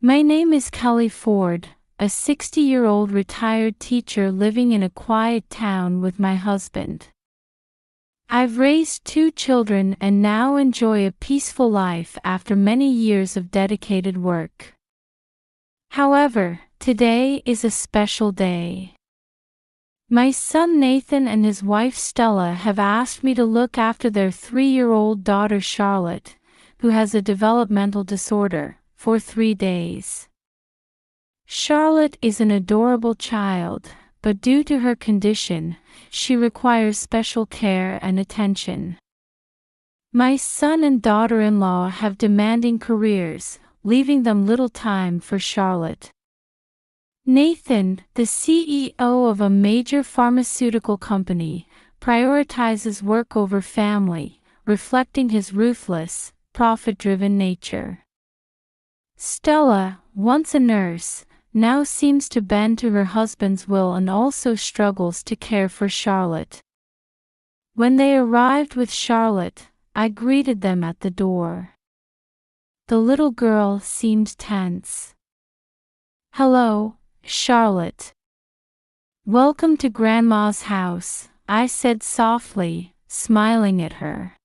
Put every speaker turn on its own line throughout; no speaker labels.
My name is Kelly Ford, a 60-year-old retired teacher living in a quiet town with my husband. I've raised 2 children and now enjoy a peaceful life after many years of dedicated work. However, today is a special day. My son Nathan and his wife Stella have asked me to look after their 3-year-old daughter Charlotte, who has a developmental disorder, for 3 days. Charlotte is an adorable child, but due to her condition, she requires special care and attention. My son and daughter-in-law have demanding careers, leaving them little time for Charlotte. Nathan, the CEO of a major pharmaceutical company, prioritizes work over family, reflecting his ruthless, profit-driven nature. Stella, once a nurse, now seems to bend to her husband's will and also struggles to care for Charlotte. When they arrived with Charlotte, I greeted them at the door. The little girl seemed tense. "Hello, Charlotte. Welcome to Grandma's house," I said softly, smiling at her.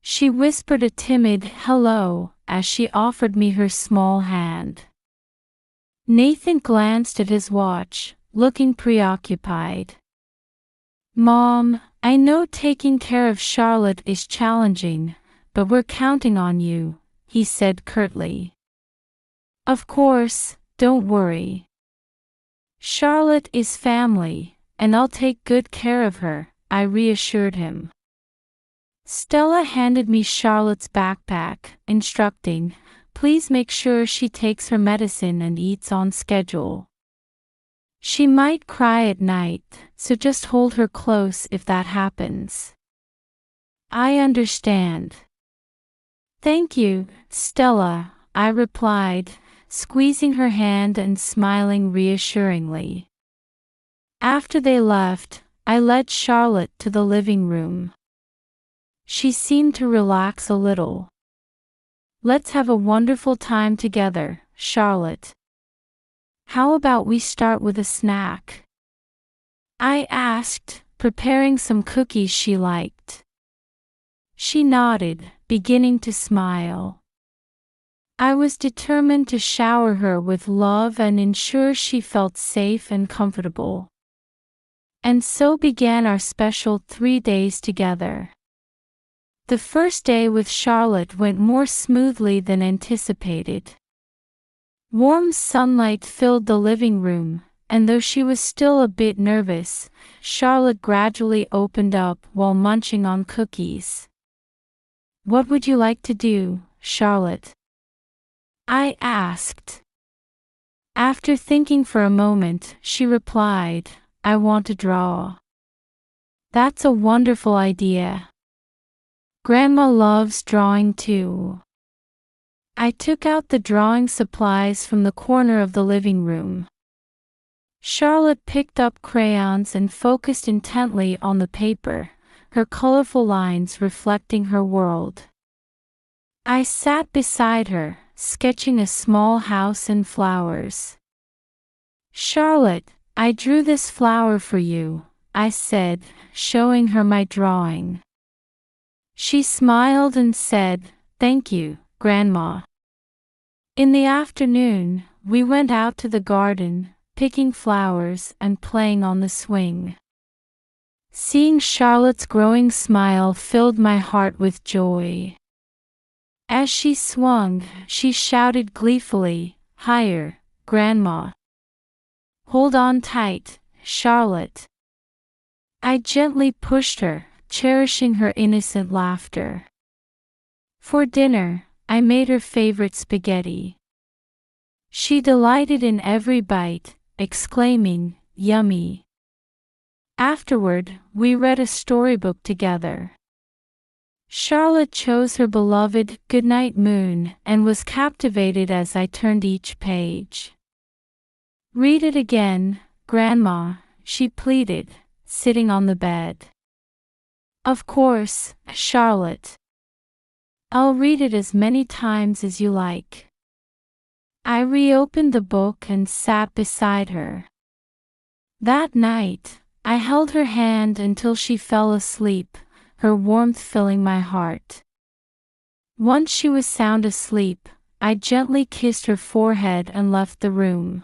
She whispered a timid hello as she offered me her small hand. Nathan glanced at his watch, looking preoccupied. "Mom, I know taking care of Charlotte is challenging, but we're counting on you," he said curtly. "Of course, don't worry. Charlotte is family, and I'll take good care of her," I reassured him. Stella handed me Charlotte's backpack, instructing, "Please make sure she takes her medicine and eats on schedule. She might cry at night, so just hold her close if that happens." "I understand." "Thank you, Stella," I replied, squeezing her hand and smiling reassuringly. After they left, I led Charlotte to the living room. She seemed to relax a little. "Let's have a wonderful time together, Charlotte. How about we start with a snack?" I asked, preparing some cookies she liked. She nodded, beginning to smile. I was determined to shower her with love and ensure she felt safe and comfortable. And so began our special 3 days together. The first day with Charlotte went more smoothly than anticipated. Warm sunlight filled the living room, and though she was still a bit nervous, Charlotte gradually opened up while munching on cookies. "What would you like to do, Charlotte?" I asked. After thinking for a moment, she replied, "I want to draw." "That's a wonderful idea. Grandma loves drawing too." I took out the drawing supplies from the corner of the living room. Charlotte picked up crayons and focused intently on the paper, her colorful lines reflecting her world. I sat beside her, sketching a small house and flowers. "Charlotte, I drew this flower for you," I said, showing her my drawing. She smiled and said, "Thank you, Grandma." In the afternoon, we went out to the garden, picking flowers and playing on the swing. Seeing Charlotte's growing smile filled my heart with joy. As she swung, she shouted gleefully, "Higher, Grandma. Hold on tight, Charlotte." I gently pushed her, cherishing her innocent laughter. For dinner, I made her favorite spaghetti. She delighted in every bite, exclaiming, "Yummy." Afterward, we read a storybook together. Charlotte chose her beloved "Goodnight Moon" and was captivated as I turned each page. "Read it again, Grandma," she pleaded, sitting on the bed. "Of course, Charlotte. I'll read it as many times as you like." reopened the book and sat beside her. That night, I held her hand until she fell asleep, her warmth filling my heart. Once she was sound asleep, I gently kissed her forehead and left the room.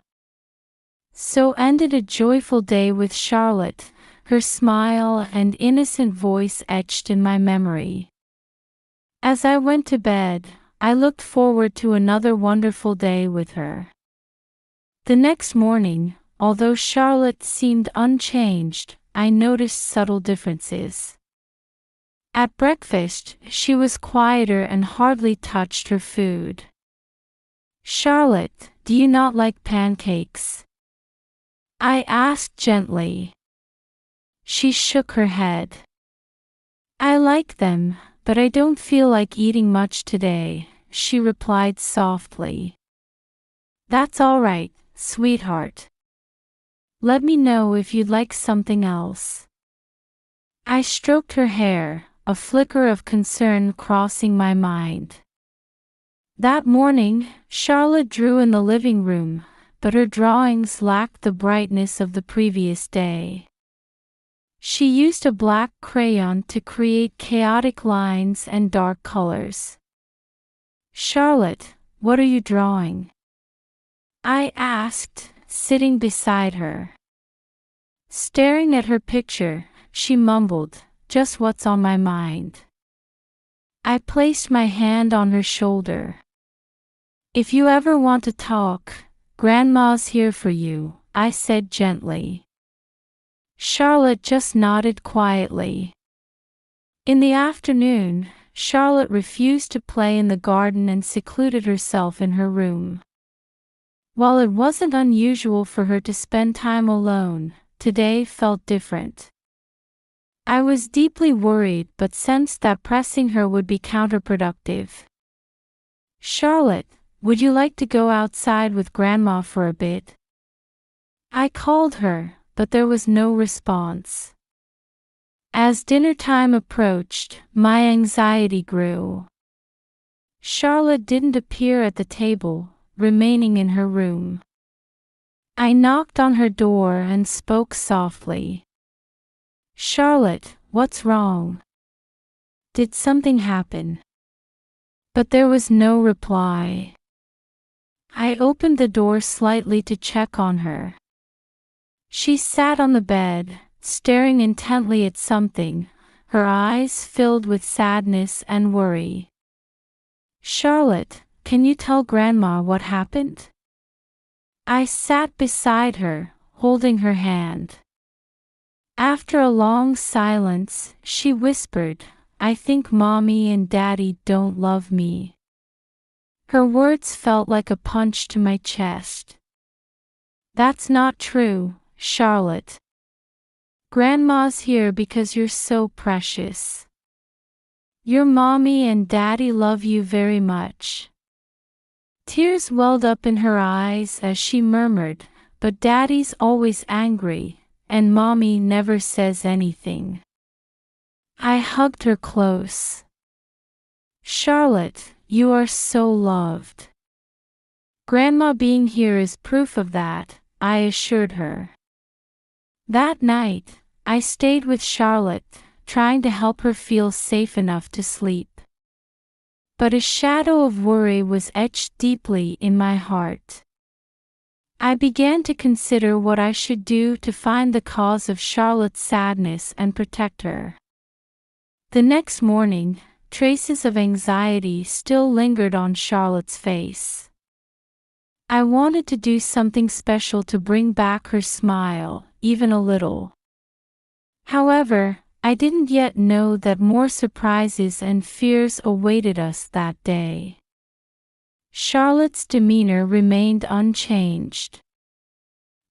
So ended a joyful day with Charlotte, her smile and innocent voice etched in my memory. As I went to bed, I looked forward to another wonderful day with her. The next morning, although Charlotte seemed unchanged, I noticed subtle differences. At breakfast, she was quieter and hardly touched her food. "Charlotte, do you not like pancakes?" I asked gently. She shook her head. "I like them, but I don't feel like eating much today," she replied softly. "That's all right, sweetheart. Let me know if you'd like something else." I stroked her hair, a flicker of concern crossing my mind. That morning, Charlotte drew in the living room, but her drawings lacked the brightness of the previous day. She used a black crayon to create chaotic lines and dark colors. "Charlotte, what are you drawing?" I asked, sitting beside her. Staring at her picture, she mumbled, "Just what's on my mind." I placed my hand on her shoulder. "If you ever want to talk, Grandma's here for you," I said gently. Charlotte just nodded quietly. In the afternoon, Charlotte refused to play in the garden and secluded herself in her room. While it wasn't unusual for her to spend time alone, today felt different. I was deeply worried but sensed that pressing her would be counterproductive. "Charlotte, would you like to go outside with Grandma for a bit?" I called her, but there was no response. As dinner time approached, my anxiety grew. Charlotte didn't appear at the table, remaining in her room. I knocked on her door and spoke softly. "Charlotte, what's wrong? Did something happen?" But there was no reply. I opened the door slightly to check on her. She sat on the bed, staring intently at something, her eyes filled with sadness and worry. "Charlotte, can you tell Grandma what happened?" I sat beside her, holding her hand. After a long silence, she whispered, "I think Mommy and Daddy don't love me." Her words felt like a punch to my chest. "That's not true, Charlotte. Grandma's here because you're so precious. Your Mommy and Daddy love you very much." Tears welled up in her eyes as she murmured, "But Daddy's always angry, and Mommy never says anything." I hugged her close. "Charlotte, you are so loved." "Grandma being here is proof of that," I assured her. That night, I stayed with Charlotte, trying to help her feel safe enough to sleep. But a shadow of worry was etched deeply in my heart. I began to consider what I should do to find the cause of Charlotte's sadness and protect her. The next morning, traces of anxiety still lingered on Charlotte's face. I wanted to do something special to bring back her smile, even a little. However, I didn't yet know that more surprises and fears awaited us that day. Charlotte's demeanor remained unchanged.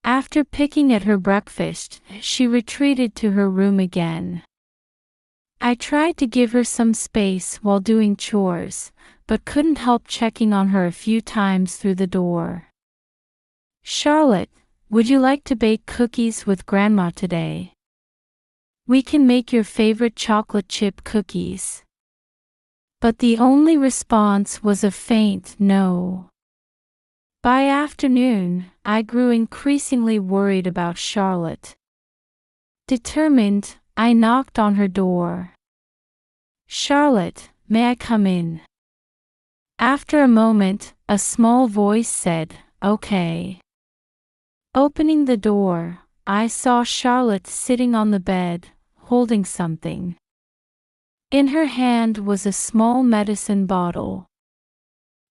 After picking at her breakfast, she retreated to her room again. I tried to give her some space while doing chores, but couldn't help checking on her a few times through the door. "Charlotte, would you like to bake cookies with Grandma today? We can make your favorite chocolate chip cookies." But the only response was a faint no. By afternoon, I grew increasingly worried about Charlotte. Determined, I knocked on her door. "Charlotte, may I come in?" After a moment, a small voice said, "Okay." Opening the door, I saw Charlotte sitting on the bed, holding something. In her hand was a small medicine bottle.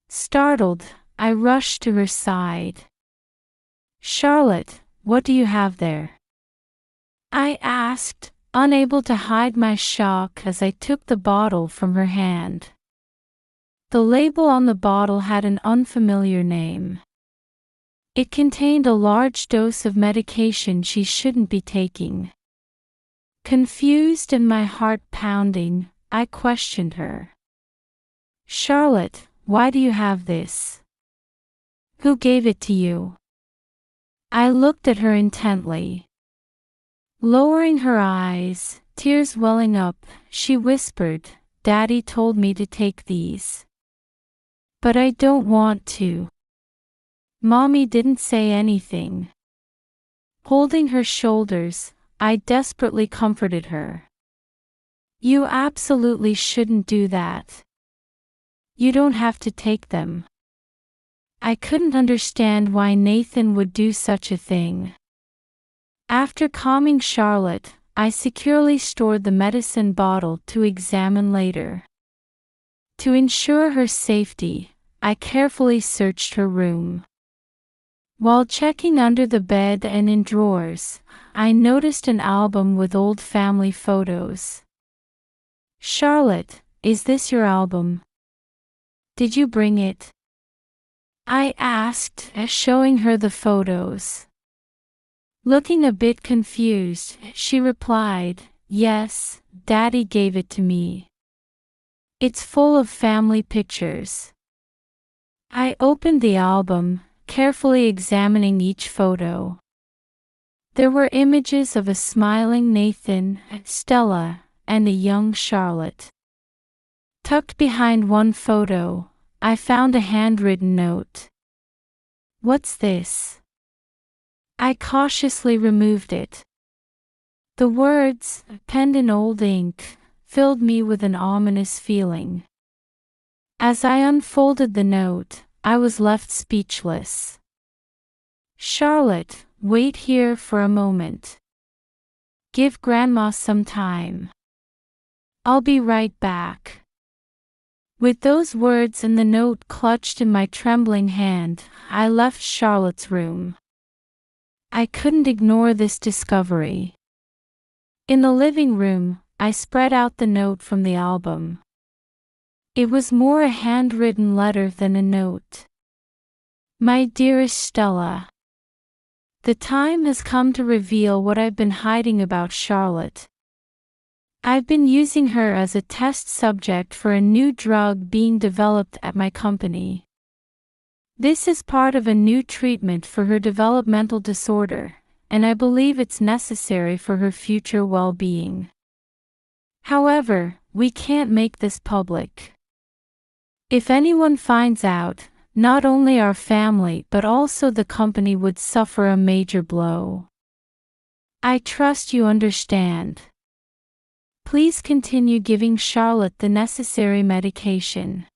Startled, I rushed to her side. "Charlotte, what do you have there?" I asked, unable to hide my shock as I took the bottle from her hand. The label on the bottle had an unfamiliar name. It contained a large dose of medication she shouldn't be taking. Confused and my heart pounding, I questioned her. "Charlotte, why do you have this? Who gave it to you?" I looked at her intently. Lowering her eyes, tears welling up, she whispered, "Daddy told me to take these. But I don't want to." Mommy didn't say anything. Holding her shoulders, I desperately comforted her. "You absolutely shouldn't do that. You don't have to take them." I couldn't understand why Nathan would do such a thing. After calming Charlotte, I securely stored the medicine bottle to examine later. To ensure her safety, I carefully searched her room. While checking under the bed and in drawers, I noticed an album with old family photos. "Charlotte, is this your album? Did you bring it?" I asked, showing her the photos. Looking a bit confused, she replied, "Yes, Daddy gave it to me. It's full of family pictures." I opened the album, carefully examining each photo. There were images of a smiling Nathan, Stella, and a young Charlotte. Tucked behind one photo, I found a handwritten note. "What's this?" I cautiously removed it. The words, penned in old ink, filled me with an ominous feeling. As I unfolded the note, I was left speechless. "Charlotte, wait here for a moment. Give Grandma some time. I'll be right back." With those words and the note clutched in my trembling hand, I left Charlotte's room. I couldn't ignore this discovery. In the living room, I spread out the note from the album. It was more a handwritten letter than a note. "My dearest Stella, the time has come to reveal what I've been hiding about Charlotte. I've been using her as a test subject for a new drug being developed at my company. This is part of a new treatment for her developmental disorder, and I believe it's necessary for her future well-being. However, we can't make this public. If anyone finds out, not only our family but also the company would suffer a major blow. I trust you understand. Please continue giving Charlotte the necessary medication.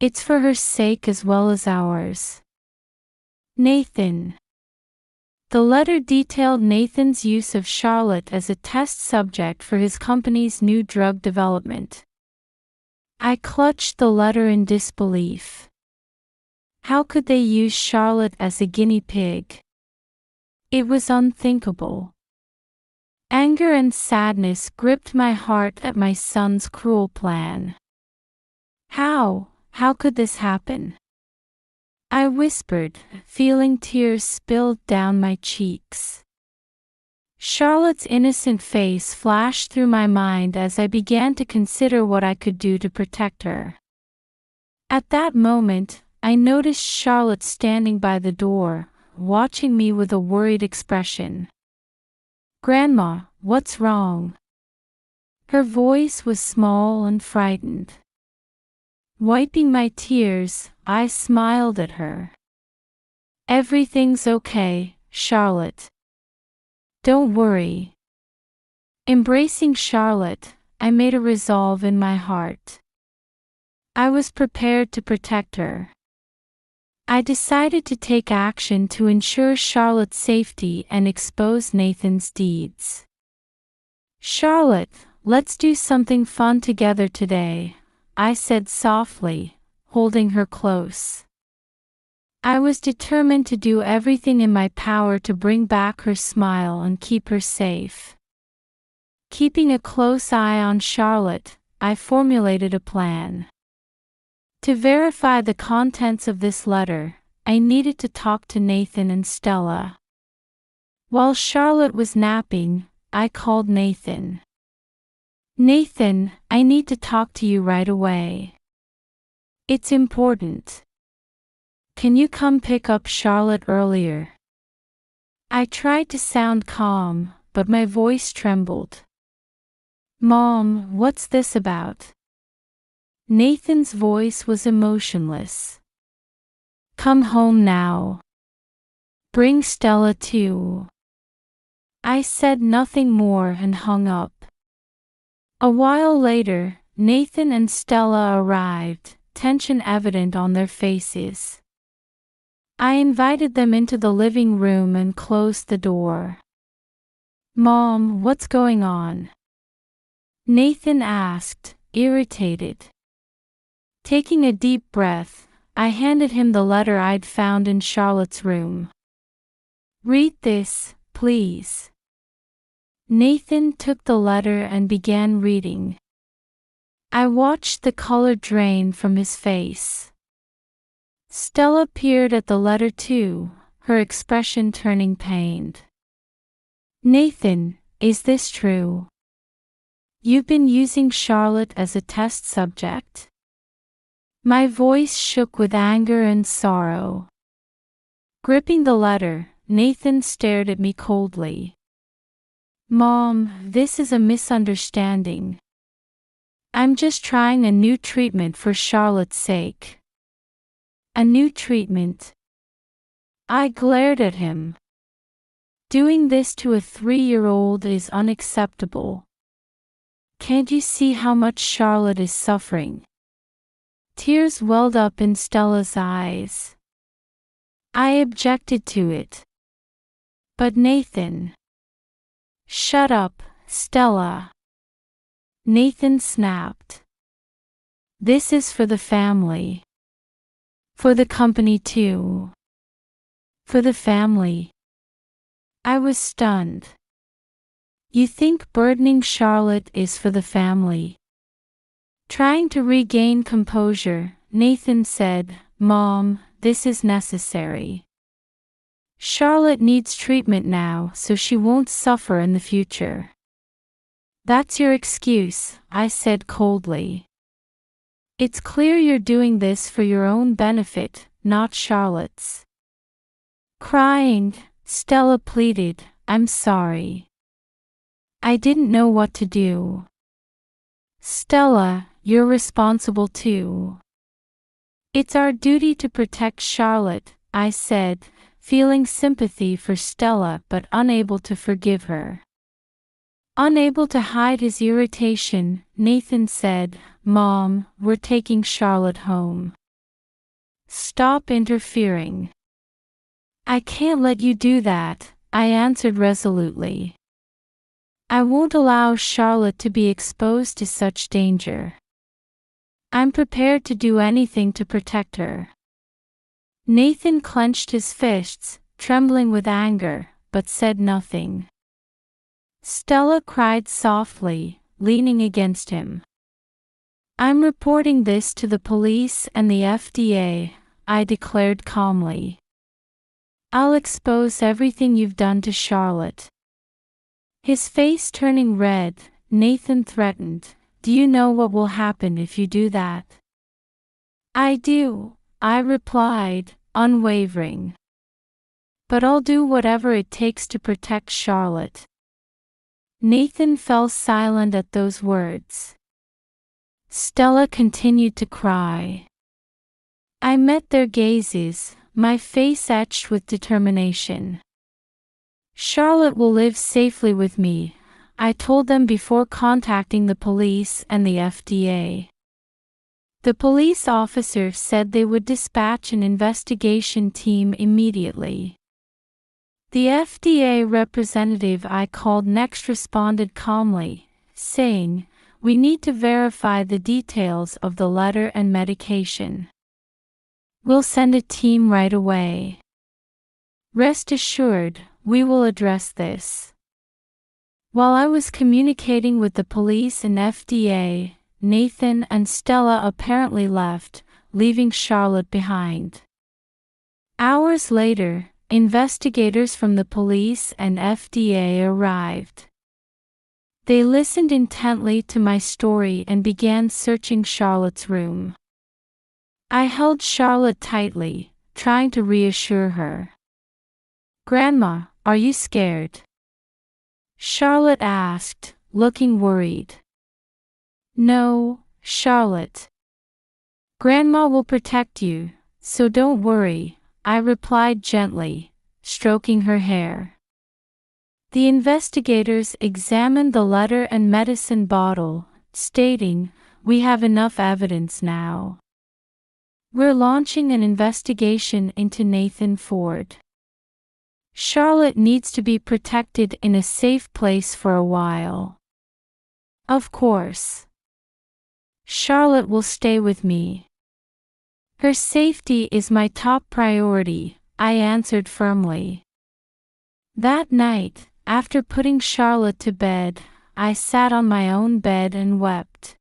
It's for her sake as well as ours. Nathan." The letter detailed Nathan's use of Charlotte as a test subject for his company's new drug development. I clutched the letter in disbelief. How could they use Charlotte as a guinea pig? It was unthinkable. Anger and sadness gripped my heart at my son's cruel plan. How could this happen?" I whispered, feeling tears spilled down my cheeks. Charlotte's innocent face flashed through my mind as I began to consider what I could do to protect her. At that moment, I noticed Charlotte standing by the door, watching me with a worried expression. "Grandma, what's wrong?" Her voice was small and frightened. Wiping my tears, I smiled at her. Everything's okay, Charlotte. Don't worry. Embracing Charlotte, I made a resolve in my heart. I was prepared to protect her. I decided to take action to ensure Charlotte's safety and expose Nathan's deeds. Charlotte, let's do something fun together today, I said softly, holding her close. I was determined to do everything in my power to bring back her smile and keep her safe. Keeping a close eye on Charlotte, I formulated a plan. To verify the contents of this letter, I needed to talk to Nathan and Stella. While Charlotte was napping, I called Nathan. Nathan, I need to talk to you right away. It's important. Can you come pick up Charlotte earlier? I tried to sound calm, but my voice trembled. Mom, what's this about? Nathan's voice was emotionless. Come home now. Bring Stella too. I said nothing more and hung up. A while later, Nathan and Stella arrived, tension evident on their faces. I invited them into the living room and closed the door. Mom, what's going on? Nathan asked, irritated. Taking a deep breath, I handed him the letter I'd found in Charlotte's room. Read this, please. Nathan took the letter and began reading. I watched the color drain from his face. Stella peered at the letter too, her expression turning pained. Nathan, is this true? You've been using Charlotte as a test subject? My voice shook with anger and sorrow. Gripping the letter, Nathan stared at me coldly. Mom, this is a misunderstanding. I'm just trying a new treatment for Charlotte's sake. A new treatment? I glared at him. Doing this to a 3-year-old is unacceptable. Can't you see how much Charlotte is suffering? Tears welled up in Stella's eyes. I objected to it. But Nathan. Shut up, Stella. Nathan snapped. This is for the family. For the company too. For the family. I was stunned. You think burdening Charlotte is for the family? Trying to regain composure, Nathan said, Mom, this is necessary. Charlotte needs treatment now so she won't suffer in the future. That's your excuse, I said coldly. It's clear you're doing this for your own benefit, not Charlotte's. Crying, Stella pleaded, I'm sorry. I didn't know what to do. Stella, you're responsible too. It's our duty to protect Charlotte, I said, feeling sympathy for Stella but unable to forgive her. Unable to hide his irritation, Nathan said, Mom, we're taking Charlotte home. Stop interfering. I can't let you do that, I answered resolutely. I won't allow Charlotte to be exposed to such danger. I'm prepared to do anything to protect her. Nathan clenched his fists, trembling with anger, but said nothing. Stella cried softly, leaning against him. I'm reporting this to the police and the FDA, I declared calmly. I'll expose everything you've done to Charlotte. His face turning red, Nathan threatened, Do you know what will happen if you do that? I do, I replied, unwavering. But I'll do whatever it takes to protect Charlotte. Nathan fell silent at those words. Stella continued to cry. I met their gazes, my face etched with determination. Charlotte will live safely with me, I told them before contacting the police and the FDA. The police officer said they would dispatch an investigation team immediately. The FDA representative I called next responded calmly, saying, "We need to verify the details of the letter and medication. We'll send a team right away. Rest assured, we will address this." While I was communicating with the police and FDA, Nathan and Stella apparently left, leaving Charlotte behind. Hours later, investigators from the police and FDA arrived. They listened intently to my story and began searching Charlotte's room. I held Charlotte tightly, trying to reassure her. "Grandma, are you scared?" Charlotte asked, looking worried. "No, Charlotte. Grandma will protect you, so don't worry," I replied gently, stroking her hair. The investigators examined the letter and medicine bottle, stating, "We have enough evidence now. We're launching an investigation into Nathan Ford. Charlotte needs to be protected in a safe place for a while." "Of course. Charlotte will stay with me. Her safety is my top priority," I answered firmly. That night, after putting Charlotte to bed, I sat on my own bed and wept.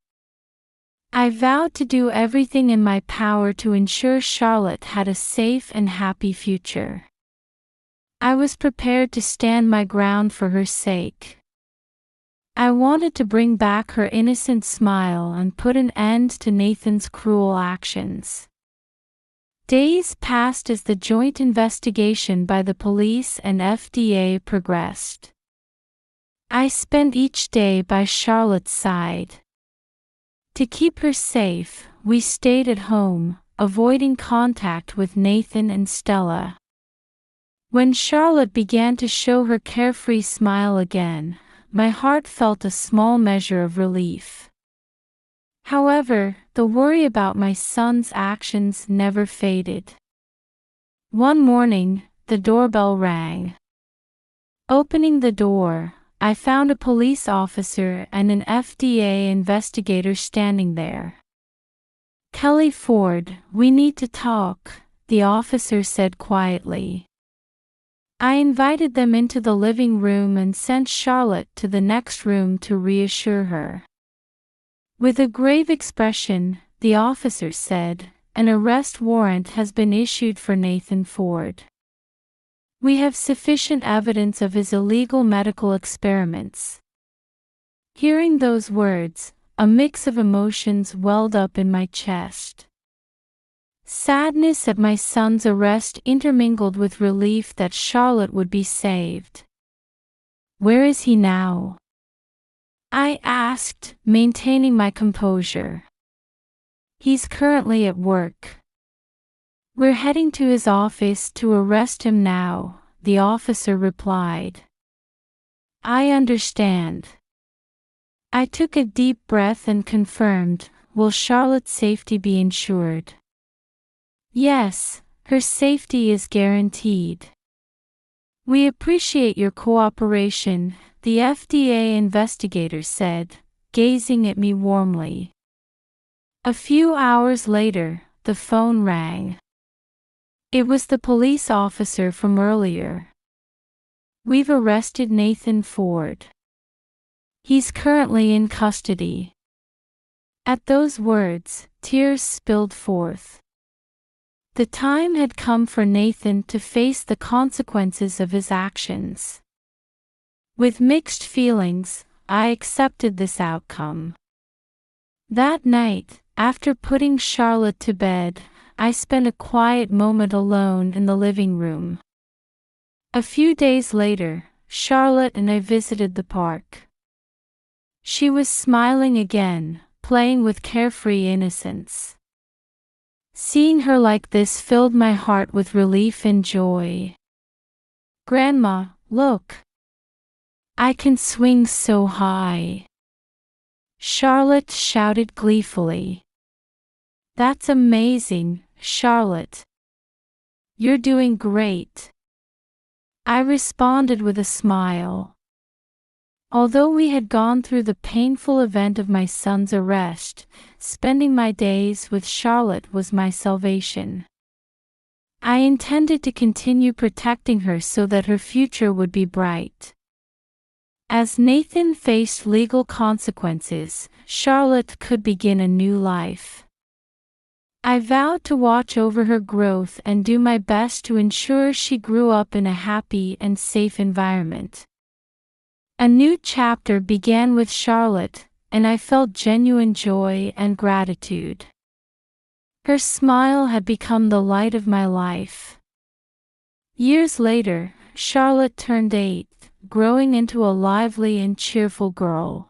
I vowed to do everything in my power to ensure Charlotte had a safe and happy future. I was prepared to stand my ground for her sake. I wanted to bring back her innocent smile and put an end to Nathan's cruel actions. Days passed as the joint investigation by the police and FDA progressed. I spent each day by Charlotte's side. To keep her safe, we stayed at home, avoiding contact with Nathan and Stella. When Charlotte began to show her carefree smile again, my heart felt a small measure of relief. However, the worry about my son's actions never faded. One morning, the doorbell rang. Opening the door, I found a police officer and an FDA investigator standing there. "Kelly Ford, we need to talk," the officer said quietly. I invited them into the living room and sent Charlotte to the next room to reassure her. With a grave expression, the officer said, "An arrest warrant has been issued for Nathan Ford. We have sufficient evidence of his illegal medical experiments." Hearing those words, a mix of emotions welled up in my chest. Sadness at my son's arrest intermingled with relief that Charlotte would be saved. "Where is he now?" I asked, maintaining my composure. "He's currently at work. We're heading to his office to arrest him now," the officer replied. "I understand." I took a deep breath and confirmed, "Will Charlotte's safety be ensured?" "Yes, her safety is guaranteed." "We appreciate your cooperation," the FDA investigator said, gazing at me warmly. A few hours later, the phone rang. It was the police officer from earlier. "We've arrested Nathan Ford. He's currently in custody." At those words, tears spilled forth. The time had come for Nathan to face the consequences of his actions. With mixed feelings, I accepted this outcome. That night, after putting Charlotte to bed, I spent a quiet moment alone in the living room. A few days later, Charlotte and I visited the park. She was smiling again, playing with carefree innocence. Seeing her like this filled my heart with relief and joy. "Grandma, look! I can swing so high!" Charlotte shouted gleefully. "That's amazing, Charlotte. You're doing great," I responded with a smile. Although we had gone through the painful event of my son's arrest, spending my days with Charlotte was my salvation. I intended to continue protecting her so that her future would be bright. As Nathan faced legal consequences, Charlotte could begin a new life. I vowed to watch over her growth and do my best to ensure she grew up in a happy and safe environment. A new chapter began with Charlotte, and I felt genuine joy and gratitude. Her smile had become the light of my life. Years later, Charlotte turned 8, growing into a lively and cheerful girl.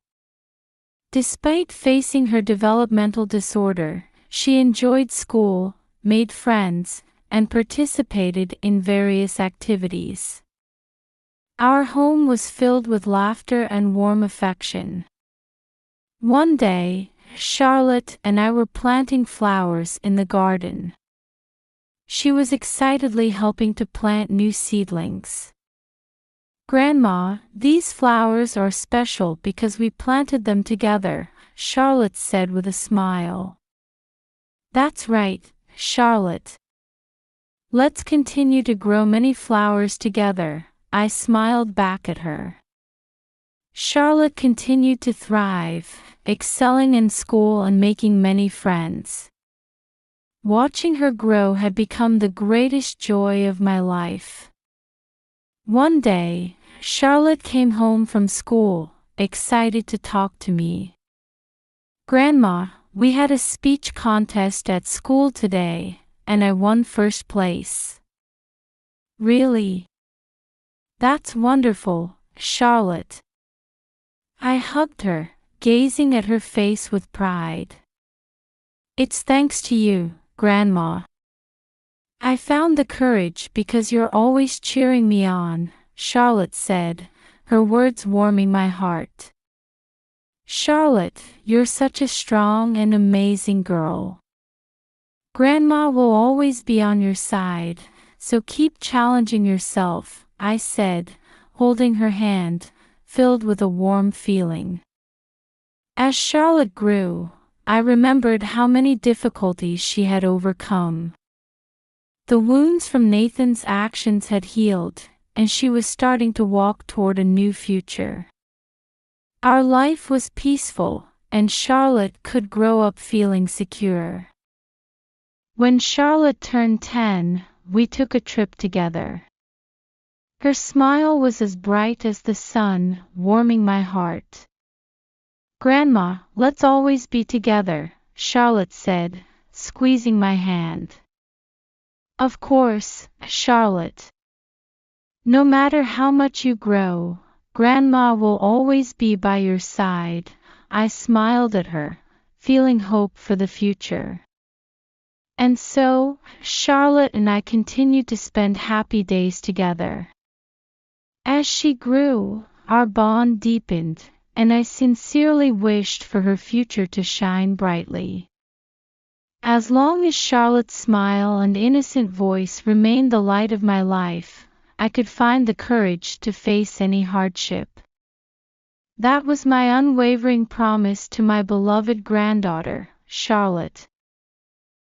Despite facing her developmental disorder, she enjoyed school, made friends, and participated in various activities. Our home was filled with laughter and warm affection. One day, Charlotte and I were planting flowers in the garden. She was excitedly helping to plant new seedlings. "Grandma, these flowers are special because we planted them together," Charlotte said with a smile. "That's right, Charlotte. Let's continue to grow many flowers together," I smiled back at her. Charlotte continued to thrive, excelling in school and making many friends. Watching her grow had become the greatest joy of my life. One day, Charlotte came home from school, excited to talk to me. "Grandma, we had a speech contest at school today, and I won first place." "Really? That's wonderful, Charlotte." I hugged her, gazing at her face with pride. "It's thanks to you, Grandma. I found the courage because you're always cheering me on," Charlotte said, her words warming my heart. "Charlotte, you're such a strong and amazing girl. Grandma will always be on your side, so keep challenging yourself," I said, holding her hand, filled with a warm feeling. As Charlotte grew, I remembered how many difficulties she had overcome. The wounds from Nathan's actions had healed, and she was starting to walk toward a new future. Our life was peaceful, and Charlotte could grow up feeling secure. When Charlotte turned 10, we took a trip together. Her smile was as bright as the sun, warming my heart. "Grandma, let's always be together," Charlotte said, squeezing my hand. "Of course, Charlotte. No matter how much you grow, Grandma will always be by your side," I smiled at her, feeling hope for the future. And so, Charlotte and I continued to spend happy days together. As she grew, our bond deepened, and I sincerely wished for her future to shine brightly. As long as Charlotte's smile and innocent voice remained the light of my life, I could find the courage to face any hardship. That was my unwavering promise to my beloved granddaughter, Charlotte.